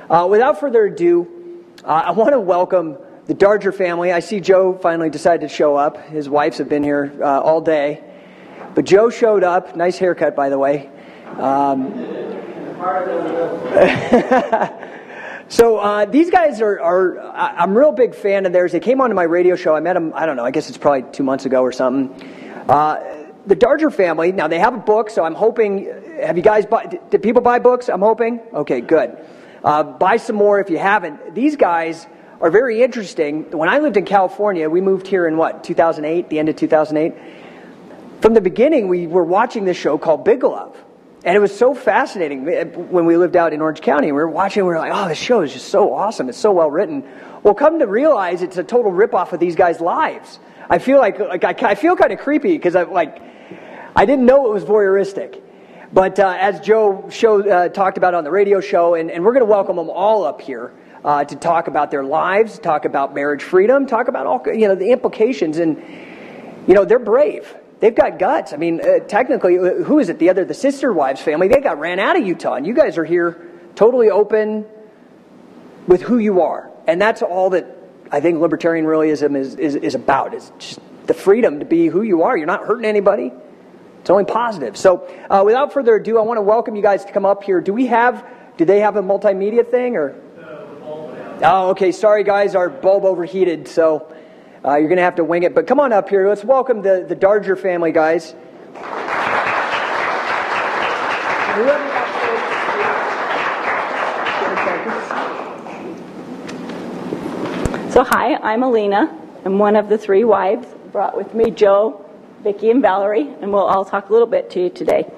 Without further ado, I want to welcome the Darger family. I see Joe finally decided to show up. His wives have been here all day. But Joe showed up. Nice haircut, by the way. So these guys I'm a real big fan of theirs. They came onto my radio show. I met them, I don't know, I guess it's probably 2 months ago or something. The Darger family, now they have a book, so I'm hoping, did people buy books? I'm hoping? Okay, good. Buy some more if you haven't. These guys are very interesting. When I lived in California, we moved here in 2008, the end of 2008. From the beginning, we were watching this show called Big Love. And it was so fascinating when we lived out in Orange County. We were watching, we were like, oh, this show is just so awesome. It's so well written. Well, come to realize it's a total ripoff of these guys' lives. I feel I feel kind of creepy because I didn't know it was voyeuristic. But as Joe talked about on the radio show, and we're going to welcome them all up here to talk about their lives, talk about marriage freedom, talk about all the implications. And they're brave. They've got guts. I mean, technically, who is it? The sister wives family. They got ran out of Utah, and you guys are here, totally open with who you are, and that's all that I think libertarianism is about. Is just the freedom to be who you are. You're not hurting anybody. It's only positive. So, without further ado, I want to welcome you guys to come up here. Do they have a multimedia thing or? Oh, okay. Sorry, guys. Our bulb overheated, so. You're going to have to wing it, but come on up here. Let's welcome the Darger family, guys. So hi, I'm Alina. I'm one of the three wives. Brought with me Joe, Vicki, and Valerie, and we'll all talk a little bit to you today.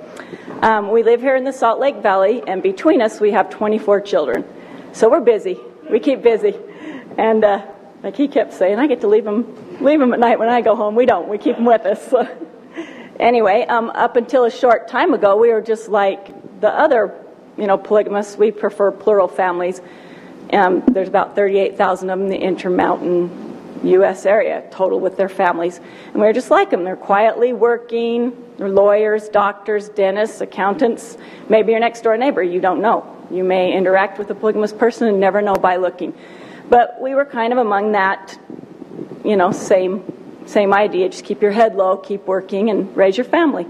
We live here in the Salt Lake Valley, and between us we have 24 children. So we're busy. We keep busy. And like he kept saying, I get to leave them at night when I go home. We don't. We keep them with us. So, anyway, up until a short time ago, we were just like the other, polygamists. We prefer plural families. There's about 38,000 of them in the Intermountain U.S. area total with their families. And we were just like them. They're quietly working. They're lawyers, doctors, dentists, accountants. Maybe your next door neighbor. You don't know. You may interact with a polygamous person and never know by looking. But we were kind of among that, same idea. Just keep your head low, keep working, and raise your family.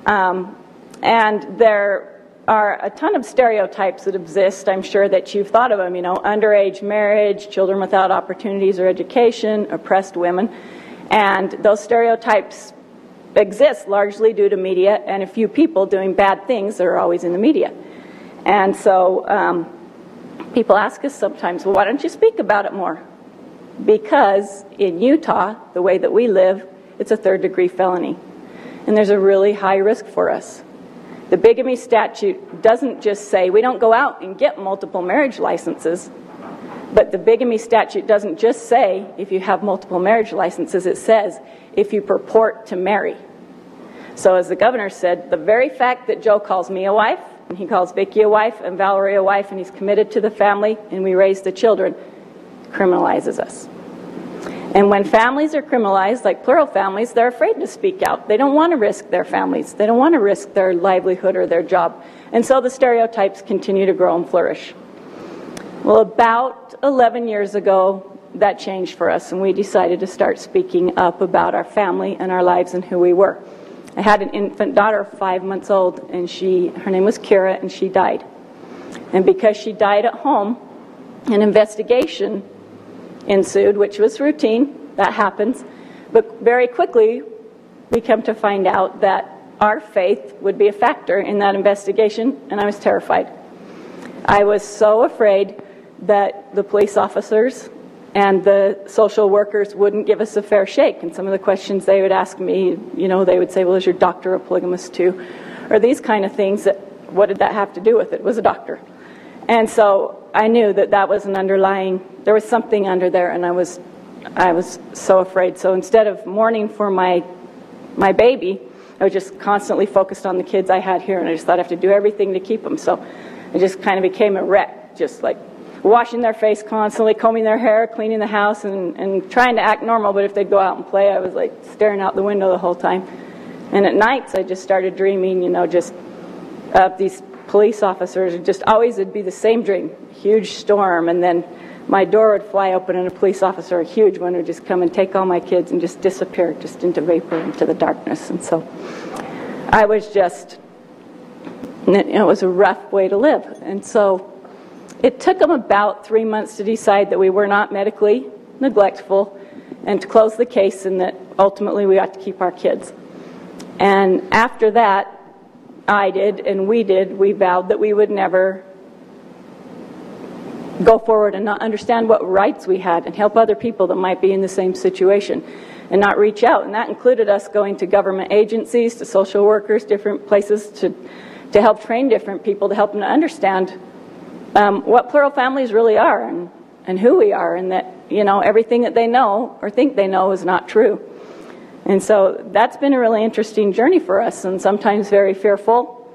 And there are a ton of stereotypes that exist. I'm sure that you've thought of them, underage marriage, children without opportunities or education, oppressed women. And those stereotypes exist largely due to media and a few people doing bad things that are always in the media. And so people ask us sometimes, well, why don't you speak about it more? Because in Utah, the way that we live, it's a third-degree felony. And there's a really high risk for us. The bigamy statute doesn't just say, we don't go out and get multiple marriage licenses, but the bigamy statute doesn't just say, if you have multiple marriage licenses, it says, if you purport to marry. So as the governor said, the very fact that Joe calls me a wife, and he calls Vicki a wife and Valerie a wife, and he's committed to the family, and we raise the children, criminalizes us. And when families are criminalized, like plural families, they're afraid to speak out. They don't want to risk their families. They don't want to risk their livelihood or their job. And so the stereotypes continue to grow and flourish. Well, about 11 years ago, that changed for us, and we decided to start speaking up about our family and our lives and who we were. I had an infant daughter, 5 months old, and her name was Kira, and she died. And because she died at home, an investigation ensued, which was routine. That happens. But very quickly, we come to find out that our faith would be a factor in that investigation, and I was terrified. I was so afraid that the police officers and the social workers wouldn't give us a fair shake. And some of the questions they would ask me, they would say, well, is your doctor a polygamist too? Or these kind of things. What did that have to do with it? It was a doctor. And so I knew that was there was something under there, and I was so afraid. So instead of mourning for my baby, I was just constantly focused on the kids I had here, and I just thought I have to do everything to keep them. So I just kind of became a wreck, just like washing their face constantly, combing their hair, cleaning the house, and trying to act normal. But if they'd go out and play, I was like staring out the window the whole time. And at nights, I just started dreaming, just of these police officers. Just always it'd be the same dream. huge storm, and then my door would fly open and a police officer, a huge one, would just come and take all my kids and just disappear just into vapor, into the darkness. And so I was just, it was a rough way to live. And so it took them about 3 months to decide that we were not medically neglectful and to close the case, and that ultimately we ought to keep our kids. And after that, I did and we vowed that we would never go forward and not understand what rights we had and help other people that might be in the same situation and not reach out. And that included us going to government agencies, to social workers, different places to help train different people, to help them to understand what plural families really are and who we are, and that, you know, everything that they know or think they know is not true. And so that's been a really interesting journey for us, and sometimes very fearful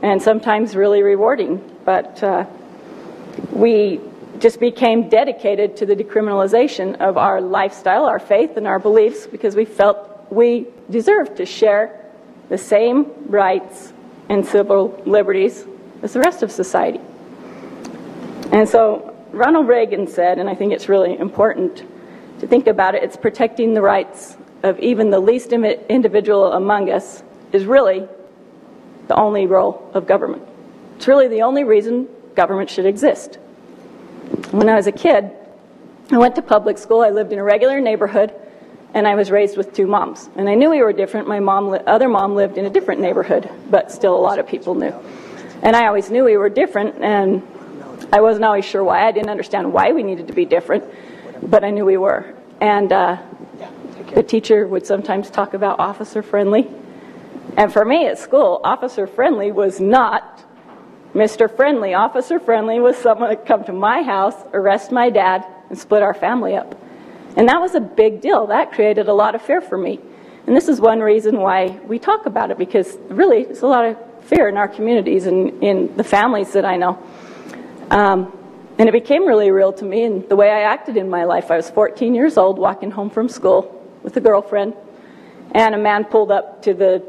and sometimes really rewarding. But we just became dedicated to the decriminalization of our lifestyle, our faith, and our beliefs, because we felt we deserved to share the same rights and civil liberties as the rest of society. And so Ronald Reagan said, and I think it's really important to think about it, it's protecting the rights of even the least individual among us is really the only role of government. It's really the only reason government should exist. When I was a kid, I went to public school. I lived in a regular neighborhood, and I was raised with two moms. And I knew we were different. My other mom lived in a different neighborhood, but still a lot of people knew. And I always knew we were different, and I wasn't always sure why. I didn't understand why we needed to be different, but I knew we were. And the teacher would sometimes talk about officer-friendly. And for me at school, officer-friendly was not Mr. Friendly. Officer-friendly was someone that would come to my house, arrest my dad, and split our family up. And that was a big deal. That created a lot of fear for me. And this is one reason why we talk about it, because really there's a lot of fear in our communities and in the families that I know. And it became really real to me in the way I acted in my life. I was 14 years old, walking home from school with a girlfriend, and a man pulled up to the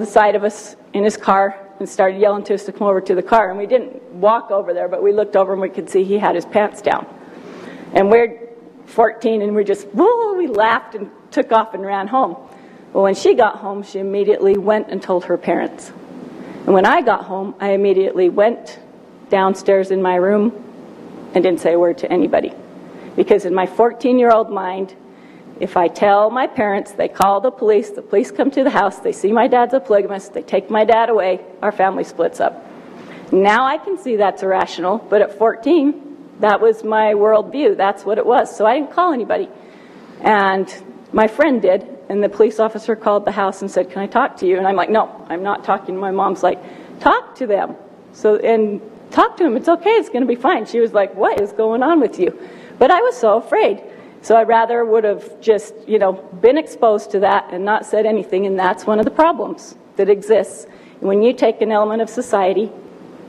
side of us in his car and started yelling to us to come over to the car. And we didn't walk over there, but we looked over and we could see he had his pants down. And we're 14, and we just, whoa, we laughed and took off and ran home. Well, when she got home, she immediately went and told her parents. And when I got home, I immediately went downstairs in my room and didn't say a word to anybody. Because in my 14-year-old mind, if I tell my parents, they call the police come to the house, they see my dad's a polygamist, they take my dad away, our family splits up. Now I can see that's irrational, but at 14, that was my worldview. That's what it was. So I didn't call anybody. And my friend did, and the police officer called the house and said, "Can I talk to you?" And I'm like, "No, I'm not talking." My mom's like, "Talk to them." And talk to him. It's okay. It's going to be fine. She was like, "What is going on with you?" But I was so afraid. So I rather would have just, been exposed to that and not said anything. And that's one of the problems that exists when you take an element of society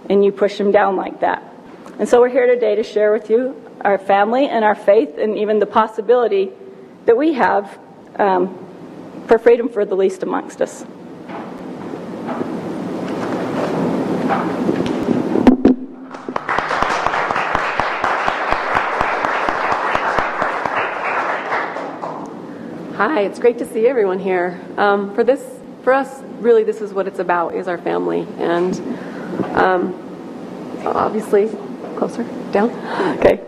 and you push them down like that. And so we're here today to share with you our family and our faith, and even the possibility that we have for freedom for the least amongst us. Hi, it's great to see everyone here. For us, really, this is what it's about, is our family. And obviously, closer, down? Okay.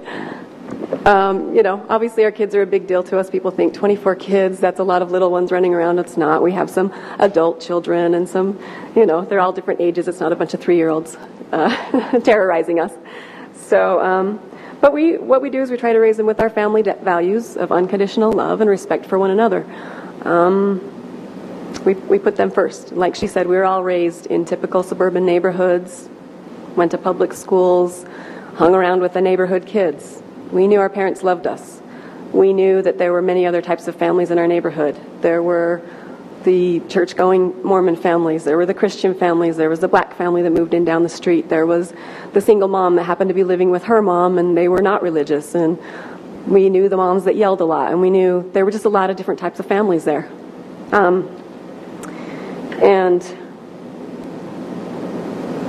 Obviously our kids are a big deal to us. People think 24 kids, that's a lot of little ones running around. It's not. We have some adult children and some, they're all different ages. It's not a bunch of 3-year-olds terrorizing us. So, but what we do is we try to raise them with our family values of unconditional love and respect for one another. We put them first. Like she said, we were all raised in typical suburban neighborhoods, went to public schools, hung around with the neighborhood kids. We knew our parents loved us. We knew that there were many other types of families in our neighborhood. There were the church-going Mormon families. There were the Christian families. There was the black family that moved in down the street. There was the single mom that happened to be living with her mom, and they were not religious. And we knew the moms that yelled a lot, and we knew there were just a lot of different types of families there. And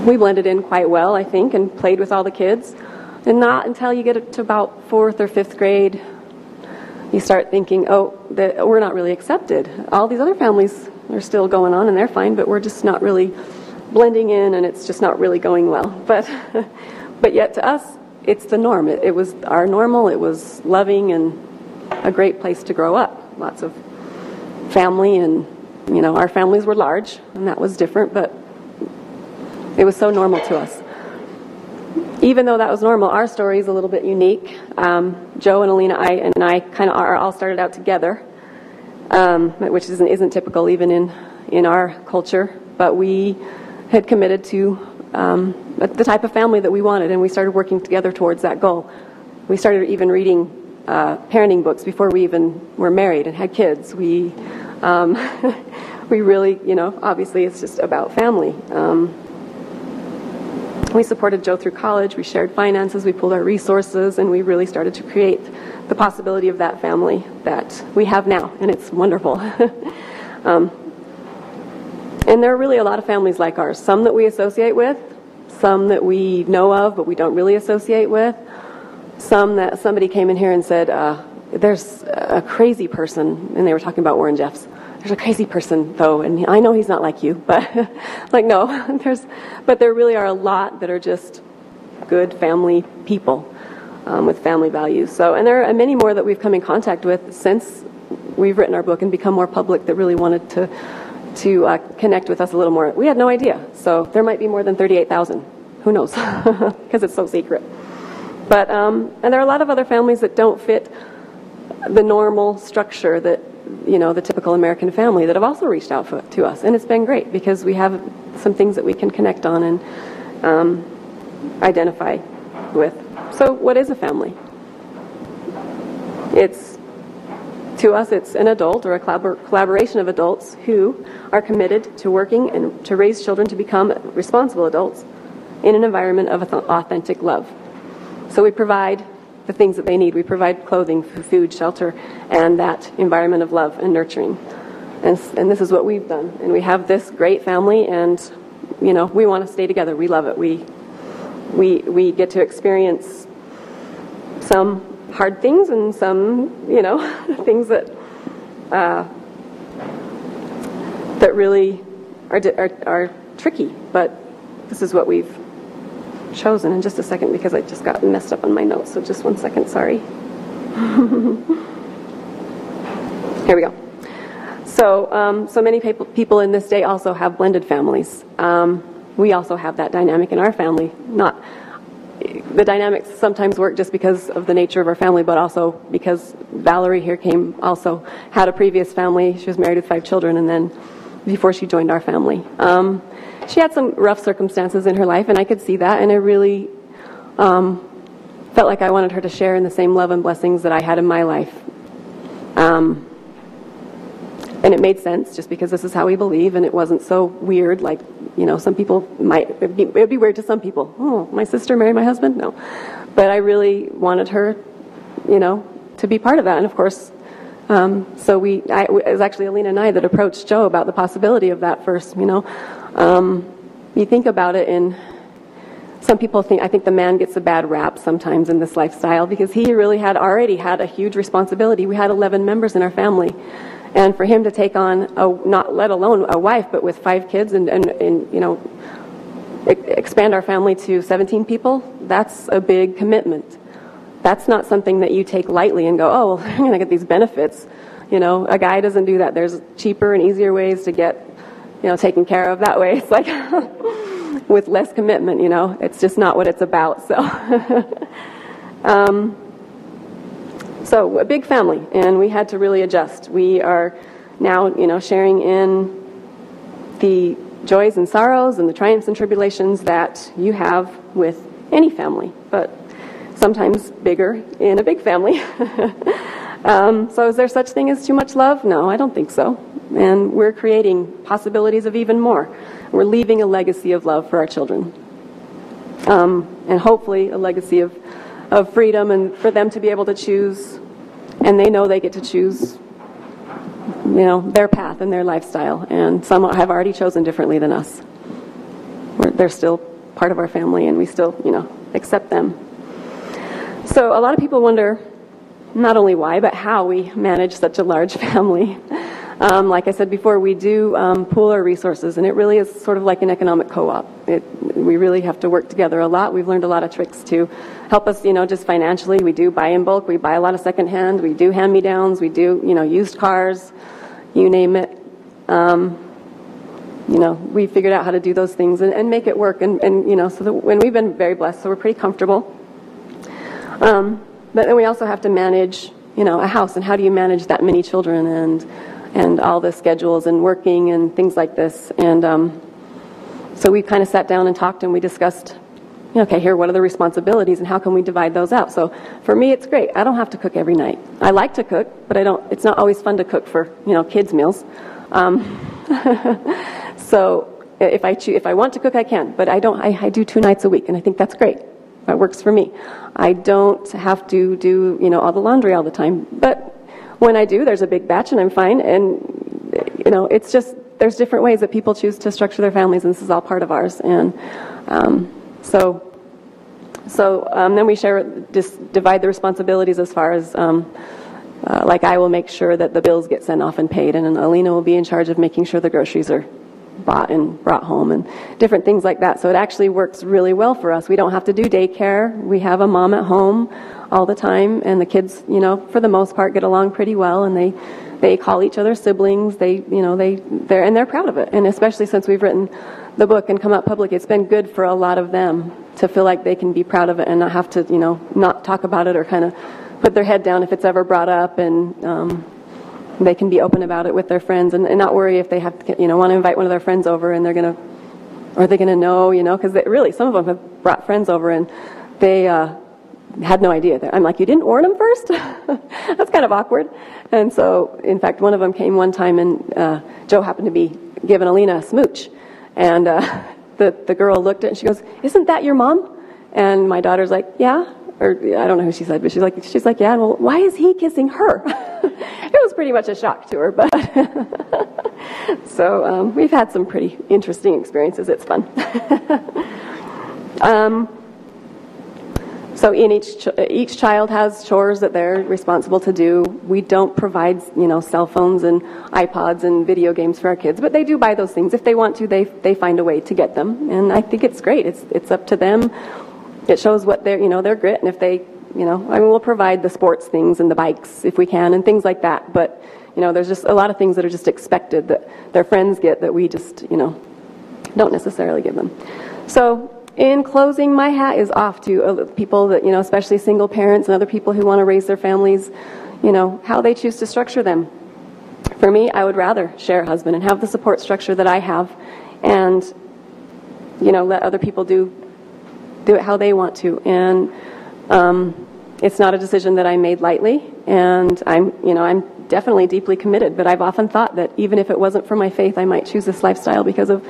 we blended in quite well, I think, and played with all the kids. And not until you get to about 4th or 5th grade, you start thinking, oh, we're not really accepted. All these other families are still going on and they're fine, but we're just not really blending in, and it's just not really going well. But yet to us, it's the norm. It was our normal. It was loving and a great place to grow up. Lots of family, and our families were large, and that was different, but it was so normal to us. Even though that was normal, our story is a little bit unique. Joe and Alina and I kind of all started out together, which isn't typical even in our culture. But we had committed to the type of family that we wanted, and we started working together towards that goal. We started even reading parenting books before we even were married and had kids. We really, obviously it's just about family. We supported Joe through college, we shared finances, we pooled our resources, and we really started to create the possibility of that family that we have now, and it's wonderful. And there are really a lot of families like ours, some that we associate with, some that we know of but we don't really associate with, some that somebody came in here and said, there's a crazy person, and they were talking about Warren Jeffs. There's a crazy person, though, and I know he's not like you, but like, no, but there really are a lot that are just good family people with family values. So, and there are many more that we've come in contact with since we've written our book and become more public that really wanted to connect with us a little more. We had no idea, so there might be more than 38,000. Who knows? Because it's so secret. But and there are a lot of other families that don't fit the normal structure that the typical American family that have also reached out to us, and it's been great because we have some things that we can connect on and identify with. So, what is a family? To us, it's an adult or a collaboration of adults who are committed to working and to raise children to become responsible adults in an environment of authentic love. So we provide the things that they need. We provide clothing, food, shelter, and that environment of love and nurturing. And this is what we've done. And we have this great family, and we want to stay together. We love it. We get to experience some hard things and some, things that that really are tricky. But this is what we've chosen. In just a second, because I just got messed up on my notes. So just 1 second. Sorry. Here we go. So many people in this day also have blended families. We also have that dynamic in our family. The dynamics sometimes work just because of the nature of our family, but also because Valerie here had a previous family. She was married with 5 children, and then before she joined our family. She had some rough circumstances in her life, and I could see that, and I really felt like I wanted her to share in the same love and blessings that I had in my life. And it made sense just because this is how we believe, and it wasn't so weird like, some people it would be weird to some people. Oh, my sister married my husband? No. But I really wanted her, to be part of that. And of course, it was actually Alina and I that approached Joe about the possibility of that first, You think about it, and some people I think the man gets a bad rap sometimes in this lifestyle because he really already had a huge responsibility. We had 11 members in our family. And for him to take on, not let alone a wife, but with 5 kids and expand our family to 17 people, that's a big commitment. That's not something that you take lightly and go, oh, well, I'm going to get these benefits. A guy doesn't do that. There's cheaper and easier ways to get, taken care of that way. It's like with less commitment, it's just not what it's about. So a big family, and we had to really adjust. We are now, sharing in the joys and sorrows and the triumphs and tribulations that you have with any family, but sometimes bigger in a big family. So is there such thing as too much love? No, I don't think so. And we're creating possibilities of even more. We're leaving a legacy of love for our children. And hopefully a legacy of freedom, and for them to be able to choose, and they know they get to choose, their path and their lifestyle. And some have already chosen differently than us. They're still part of our family, and we still, accept them. So a lot of people wonder not only why, but how we manage such a large family. Like I said before, we do pool our resources, and it really is sort of like an economic co-op. We really have to work together a lot. We've learned a lot of tricks to help us, just financially. We do buy in bulk. We buy a lot of secondhand. We do hand-me-downs. We do, used cars, you name it. We figured out how to do those things and make it work. And so when we've been very blessed, so we're pretty comfortable. But then we also have to manage, a house, and how do you manage that many children and all the schedules and working and things like this. And so we kind of sat down and talked, and we discussed, okay, here, what are the responsibilities and how can we divide those out? So for me, it's great. I don't have to cook every night. I like to cook, but it's not always fun to cook for, kids' meals. So if I want to cook, I can, but I don't. I do 2 nights a week, and I think that's great. That works for me. I don't have to do, all the laundry all the time, but when I do, there's a big batch, and I'm fine. And it's just, there's different ways that people choose to structure their families, and this is all part of ours. And so then we divide the responsibilities as far as like I will make sure that the bills get sent off and paid, and Alina will be in charge of making sure the groceries are bought and brought home and different things like that. So it actually works really well for us. We don't have to do daycare. We have a mom at home all the time, and the kids, for the most part, get along pretty well, and they call each other siblings. They're proud of it. And especially since we've written the book and come out public, it's been good for a lot of them to feel like they can be proud of it and not have to, not talk about it or kind of put their head down if it's ever brought up, and they can be open about it with their friends and not worry if they have to, want to invite one of their friends over and are they going to know, because really, some of them have brought friends over and they had no idea. I'm like, you didn't warn them first? That's kind of awkward. And so, in fact, one of them came one time, and Joe happened to be giving Alina a smooch. And the girl looked at it and she goes, "Isn't that your mom?" And my daughter's like, "Yeah." Or I don't know who she said, but she's like, "Yeah." And, well, why is he kissing her? It was pretty much a shock to her, but so we've had some pretty interesting experiences. It's fun. So in each child has chores that they're responsible to do. We don't provide, cell phones and iPods and video games for our kids, but they do buy those things. If they want to, they find a way to get them, and I think it's great. It's up to them. It shows what their grit, and if they, we'll provide the sports things and the bikes if we can and things like that. But there's just a lot of things that are just expected that their friends get that we just don't necessarily give them. So. In closing, my hat is off to people that, especially single parents and other people who want to raise their families, how they choose to structure them. For me, I would rather share a husband and have the support structure that I have and, let other people do it how they want to. And it's not a decision that I made lightly, and I'm definitely deeply committed, but I've often thought that even if it wasn't for my faith, I might choose this lifestyle because of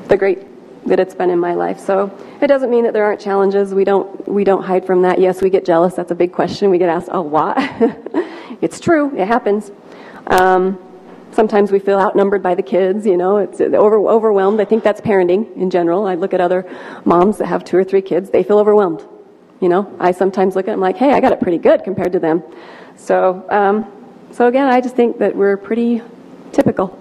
the great that it's been in my life. So it doesn't mean that there aren't challenges. We don't hide from that. Yes, we get jealous. That's a big question. We get asked a lot. It's true. It happens. Sometimes we feel outnumbered by the kids. It's overwhelmed. I think that's parenting in general. I look at other moms that have 2 or 3 kids. They feel overwhelmed. I sometimes look at them like, hey, I got it pretty good compared to them. So again, I just think that we're pretty typical.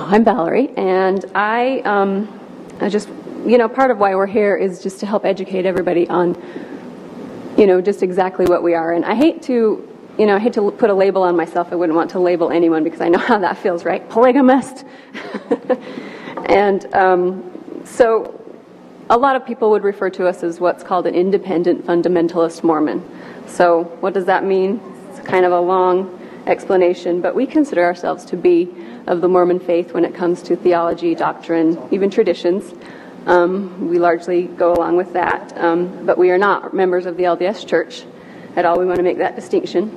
I'm Valerie, and I just, part of why we're here is just to help educate everybody on, just exactly what we are. And I hate to put a label on myself. I wouldn't want to label anyone because I know how that feels, right? Polygamist. And so a lot of people would refer to us as what's called an independent fundamentalist Mormon. So what does that mean? It's kind of a long explanation, but we consider ourselves to be of the Mormon faith when it comes to theology, doctrine, even traditions. We largely go along with that, but we are not members of the LDS Church at all. We want to make that distinction.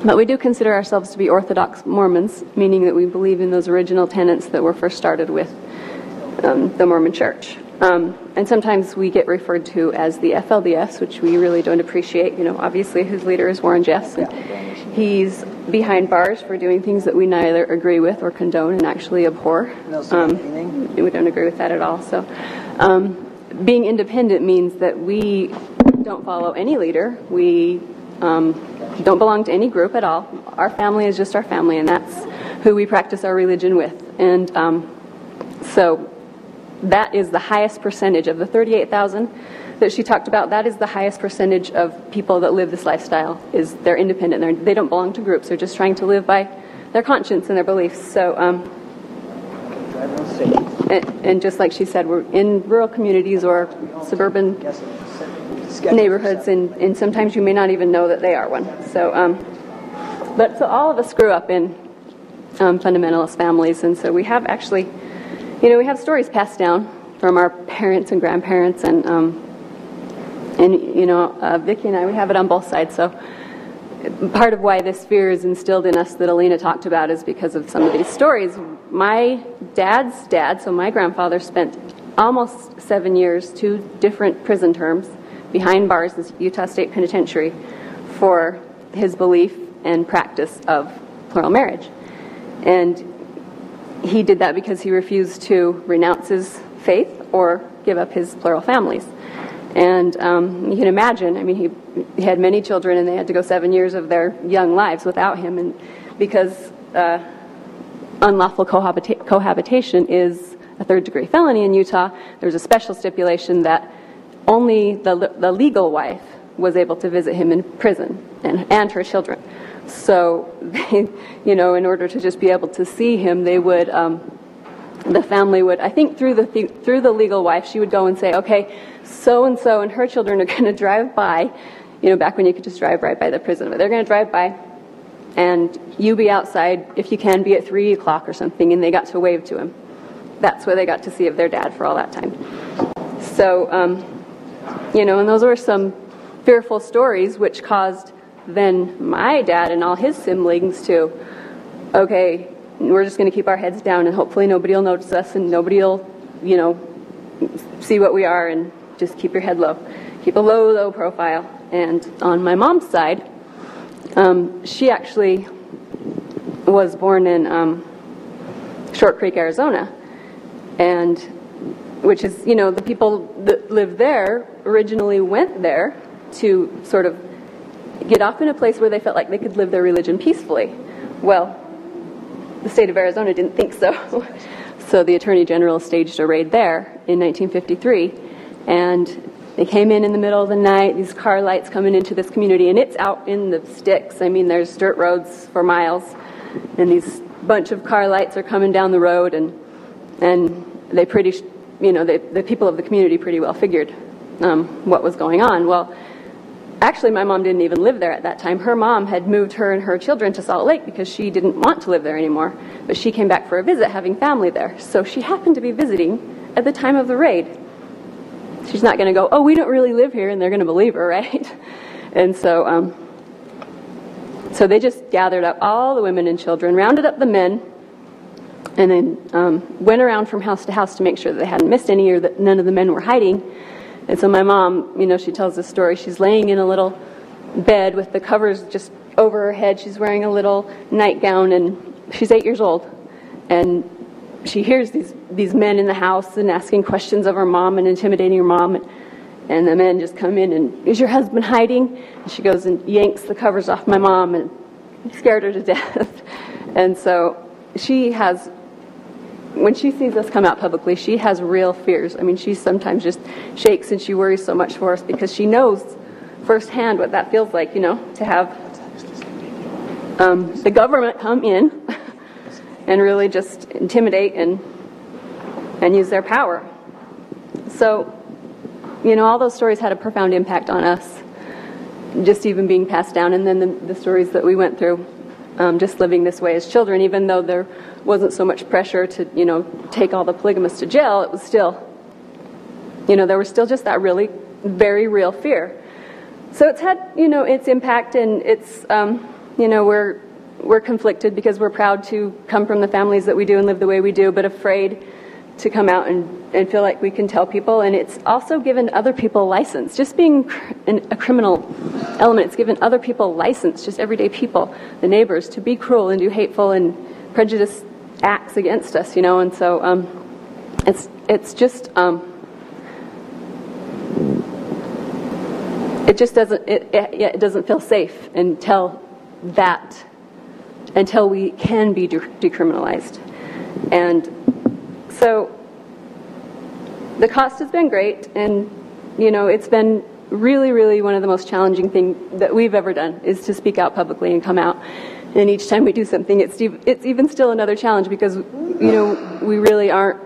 But we do consider ourselves to be Orthodox Mormons, meaning that we believe in those original tenets that were first started with the Mormon Church. And sometimes we get referred to as the FLDS, which we really don't appreciate. Obviously his leader is Warren Jeffs, and he's behind bars for doing things that we neither agree with or condone and actually abhor. We don't agree with that at all. So being independent means that we don't follow any leader. We don't belong to any group at all. Our family is just our family, and that's who we practice our religion with. And so that is the highest percentage of the 38,000 that she talked about. That is the highest percentage of people that live this lifestyle. Is they're independent. They don't belong to groups. They're just trying to live by their conscience and their beliefs. So, and just like she said, we're in rural communities or suburban neighborhoods, and sometimes you may not even know that they are one. So, but all of us grew up in fundamentalist families, and so we have actually, we have stories passed down from our parents and grandparents, and Vicki and I, we have it on both sides. So part of why this fear is instilled in us that Alina talked about is because of some of these stories. My dad's dad, so my grandfather, spent almost 7 years, 2 different prison terms behind bars in Utah State Penitentiary for his belief and practice of plural marriage. And he did that because he refused to renounce his faith or give up his plural families. And you can imagine, he had many children, and they had to go 7 years of their young lives without him. And because unlawful cohabitation is a third-degree felony in Utah, there's a special stipulation that only the legal wife was able to visit him in prison, and her children. So, in order to just be able to see him, they would, the family would, I think through the legal wife, she would go and say, okay, so-and-so and her children are going to drive by, back when you could just drive right by the prison, but they're going to drive by, and you be outside, if you can, be at 3 o'clock or something, and they got to wave to him. That's where they got to see of their dad for all that time. So, and those were some fearful stories, which caused then my dad and all his siblings to, okay, we're just going to keep our heads down, and hopefully nobody will notice us, and nobody will, see what we are, and just keep your head low. Keep a low profile. And on my mom's side, she actually was born in Short Creek, Arizona, and which is, the people that live there originally went there to sort of get off in a place where they felt like they could live their religion peacefully. Well, the state of Arizona didn't think so. So the Attorney General staged a raid there in 1953, and they came in the middle of the night, these car lights coming into this community, and it's out in the sticks. There's dirt roads for miles, and these bunch of car lights are coming down the road, and they the people of the community pretty well figured what was going on. Well, actually, my mom didn't even live there at that time. Her mom had moved her and her children to Salt Lake because she didn't want to live there anymore, but she came back for a visit, having family there. So she happened to be visiting at the time of the raid. She's not going to go, oh, we don't really live here, and they're going to believe her, right? And so so they just gathered up all the women and children, rounded up the men, and then went around from house to house to make sure that they hadn't missed any or that none of the men were hiding. And so my mom, she tells this story. She's laying in a little bed with the covers just over her head. She's wearing a little nightgown, and she's 8 years old. And she hears these men in the house and asking questions of her mom and intimidating her mom. And the men just come in and, is your husband hiding? And she goes and yanks the covers off my mom and scared her to death. And so she has, when she sees us come out publicly, she has real fears. She sometimes just shakes and she worries so much for us because she knows firsthand what that feels like, to have the government come in and really just intimidate and use their power. So, all those stories had a profound impact on us, just even being passed down, and then the stories that we went through, just living this way as children, even though there wasn't so much pressure to, take all the polygamists to jail, it was still, there was still just that really very real fear. So it's had, its impact, and it's, we're conflicted because we're proud to come from the families that we do and live the way we do, but afraid to come out and feel like we can tell people, and it's also given other people license. Just being a criminal element, it's given other people license, just everyday people, the neighbors, to be cruel and do hateful and prejudiced acts against us, and so it's just it just doesn't feel safe until we can be decriminalized. And so the cost has been great, and it's been really, really one of the most challenging things that we've ever done is to speak out publicly and come out. And each time we do something, it's even still another challenge because we really aren't.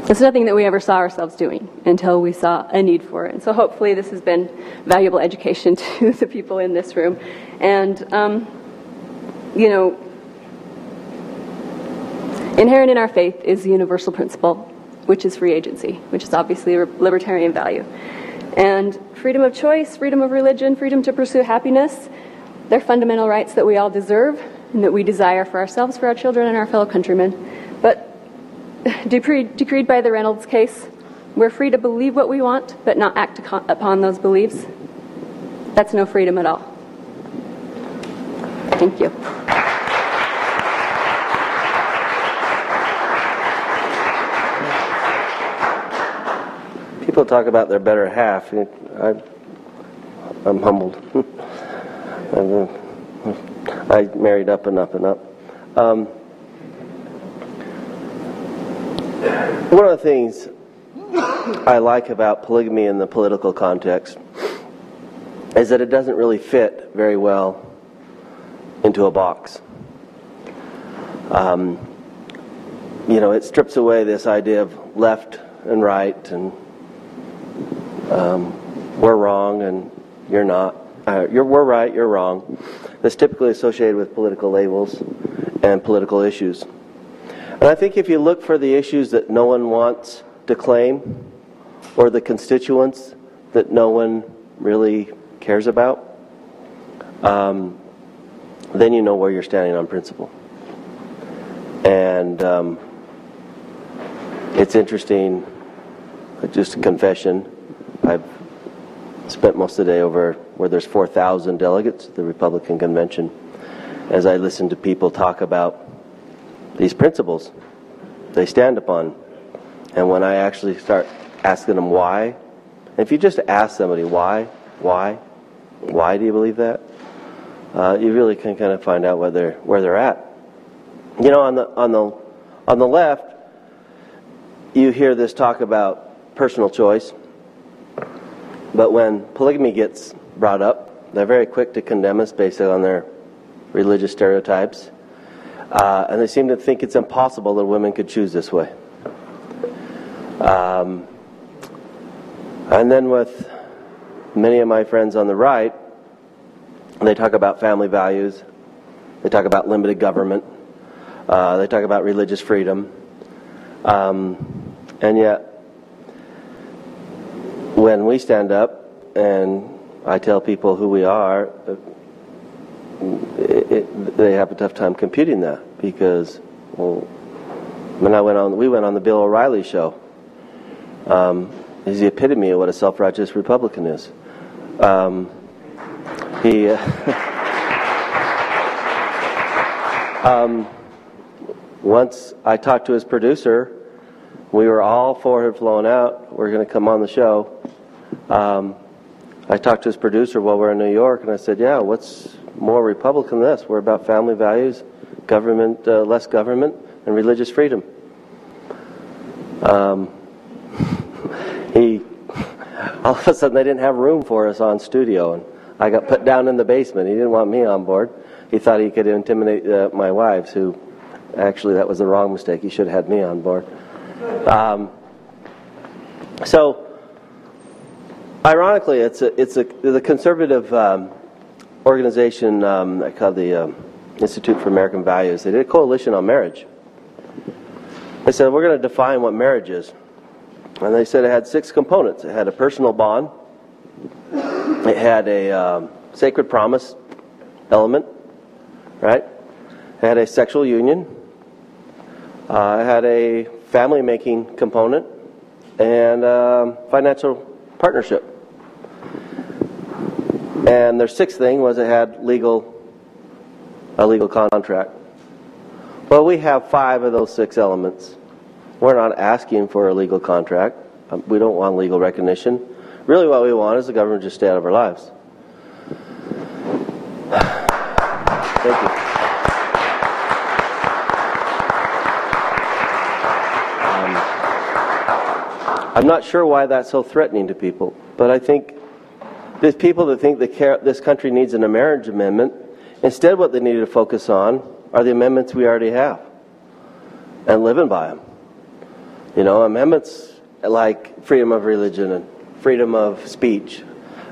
It's nothing that we ever saw ourselves doing until we saw a need for it. And so hopefully this has been valuable education to the people in this room. And inherent in our faith is the universal principle, which is free agency, which is obviously a libertarian value. And freedom of choice, freedom of religion, freedom to pursue happiness, they're fundamental rights that we all deserve and that we desire for ourselves, for our children, and our fellow countrymen. But decreed by the Reynolds case, we're free to believe what we want, but not act upon those beliefs. That's no freedom at all. Thank you. People talk about their better half. I'm humbled. I married up and up and up. One of the things I like about polygamy in the political context is that it doesn't really fit very well into a box. It strips away this idea of left and right and we're wrong and you're not. We're right, you're wrong. That's typically associated with political labels and political issues. And I think if you look for the issues that no one wants to claim or the constituents that no one really cares about, then you know where you're standing on principle. And it's interesting, just a confession, I've spent most of the day over where there's 4,000 delegates at the Republican Convention as I listen to people talk about these principles they stand upon. And when I actually start asking them why, and if you just ask somebody why do you believe that, you really can kind of find out where they're at. On the left, you hear this talk about personal choice, but when polygamy gets brought up, they're very quick to condemn us based on their religious stereotypes. And they seem to think it's impossible that women could choose this way. And then with many of my friends on the right, they talk about family values, they talk about limited government, they talk about religious freedom, and yet when we stand up and I tell people who we are, they have a tough time computing that because, when we went on the Bill O'Reilly show, he's the epitome of what a self-righteous Republican is. Once I talked to his producer, we were all four had flown out. We're going to come on the show. I talked to his producer while we were in New York, and I said, "Yeah, what's more Republican than this? We're about family values, government, less government, and religious freedom." All of a sudden, they didn't have room for us on studio, and I got put down in the basement. He didn't want me on board. He thought he could intimidate my wives, who actually that was the wrong mistake. He should have had me on board. So, ironically, it's the conservative organization called the Institute for American Values. They did a coalition on marriage. They said, we're going to define what marriage is. And they said it had 6 components. It had a personal bond. It had a sacred promise element, right? It had a sexual union, I had a family-making component and financial partnership. And their sixth thing was it had a legal contract. Well, we have 5 of those 6 elements. We're not asking for a legal contract. We don't want legal recognition. Really what we want is the government just stay out of our lives. Thank you. I'm not sure why that's so threatening to people, but I think there's people that think this country needs a marriage amendment. Instead, what they need to focus on are the amendments we already have and living by them. You know, amendments like freedom of religion and freedom of speech.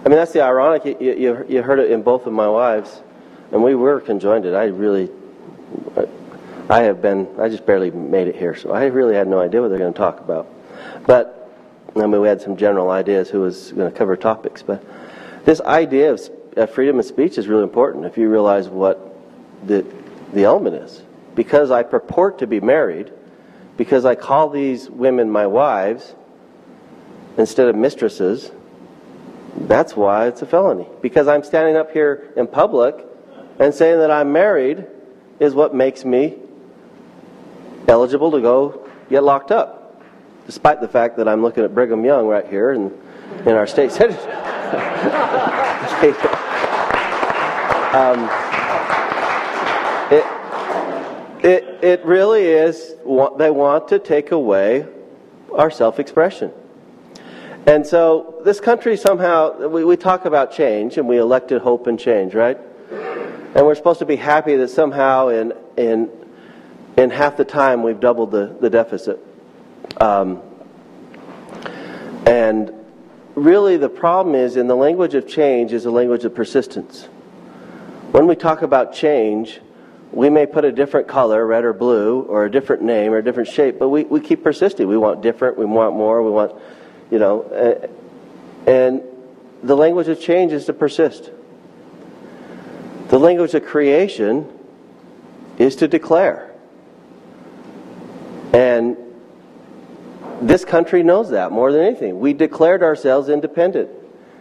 I mean, that's the ironic. You heard it in both of my wives, and we were conjoined. I just barely made it here, so I really had no idea what they're going to talk about. But I mean, we had some general ideas who was going to cover topics, but this idea of freedom of speech is really important if you realize what the element is. Because I purport to be married, because I call these women my wives instead of mistresses, that's why it's a felony. Because I'm standing up here in public and saying that I'm married is what makes me eligible to go get locked up. Despite the fact that I'm looking at Brigham Young right here in our state senate. It really is, they want to take away our self-expression. And so this country somehow, we talk about change, and we elected hope and change, right? And we're supposed to be happy that somehow in half the time we've doubled the deficit. And really the problem is, in the language of change is a language of persistence. When we talk about change, we may put a different color, red or blue, or a different name or a different shape, but we keep persisting. We want different, we want more, we want, you know, and the language of change is to persist. The language of creation is to declare. And this country knows that more than anything. We declared ourselves independent.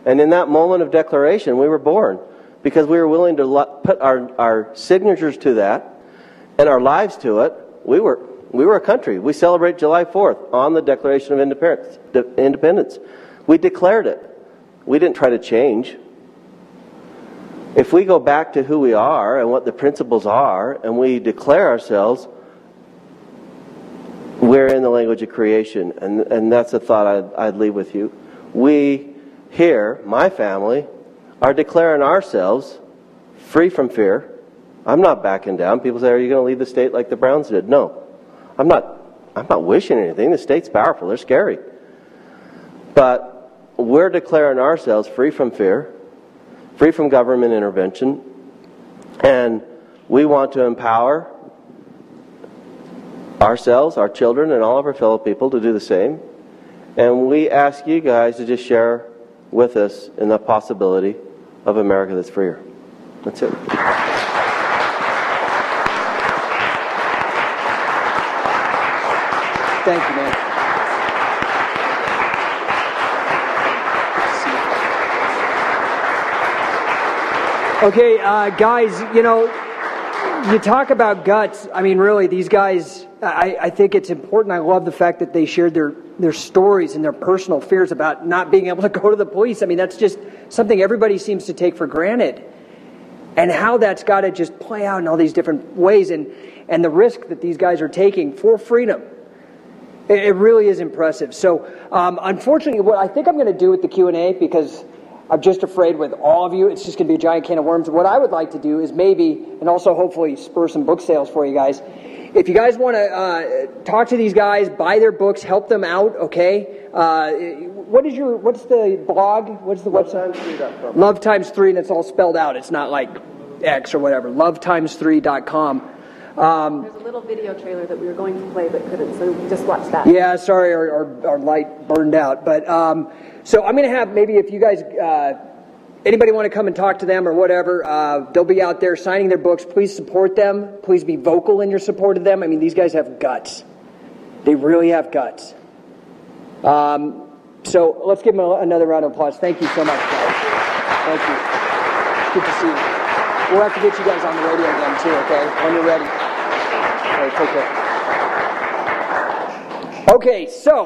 And in that moment of declaration, we were born because we were willing to put our signatures to that and our lives to it. We were a country. We celebrate July 4th on the Declaration of Independence. We declared it. We didn't try to change. If we go back to who we are and what the principles are, and we declare ourselves, we're in the language of creation. And that's a thought I'd leave with you. We here, my family, are declaring ourselves free from fear. I'm not backing down. People say, are you going to leave the state like the Browns did? No. I'm not wishing anything. The state's powerful. They're scary. But we're declaring ourselves free from fear, free from government intervention, and we want to empower ourselves, our children, and all of our fellow people to do the same. And we ask you guys to just share with us in the possibility of America that's freer. That's it. Thank you, man. Okay, guys, you know, you talk about guts. I mean, really, these guys, I think it's important. I love the fact that they shared their stories and their personal fears about not being able to go to the police. I mean, that's just something everybody seems to take for granted. And how that's got to just play out in all these different ways, and the risk that these guys are taking for freedom. It really is impressive. So, unfortunately, what I think I'm going to do with the Q&A, because I'm just afraid with all of you, it's just going to be a giant can of worms. What I would like to do is maybe, and also hopefully spur some book sales for you guys. If you guys want to talk to these guys, buy their books, help them out, okay? What's the blog? What's the website? Love-times3.com. Love-times3, and it's all spelled out. It's not like X or whatever. Love-times3.com. There's a little video trailer that we were going to play but couldn't, so just watch that. Yeah, sorry, our light burned out. But so I'm going to have, maybe if you guys, anybody want to come and talk to them or whatever, they'll be out there signing their books. Please support them. Please be vocal in your support of them. I mean, these guys have guts. They really have guts. So let's give them another round of applause. Thank you so much, guys. Thank you. Good to see you. We'll have to get you guys on the radio again, too, okay? When you're ready. Okay, take care. Okay, so...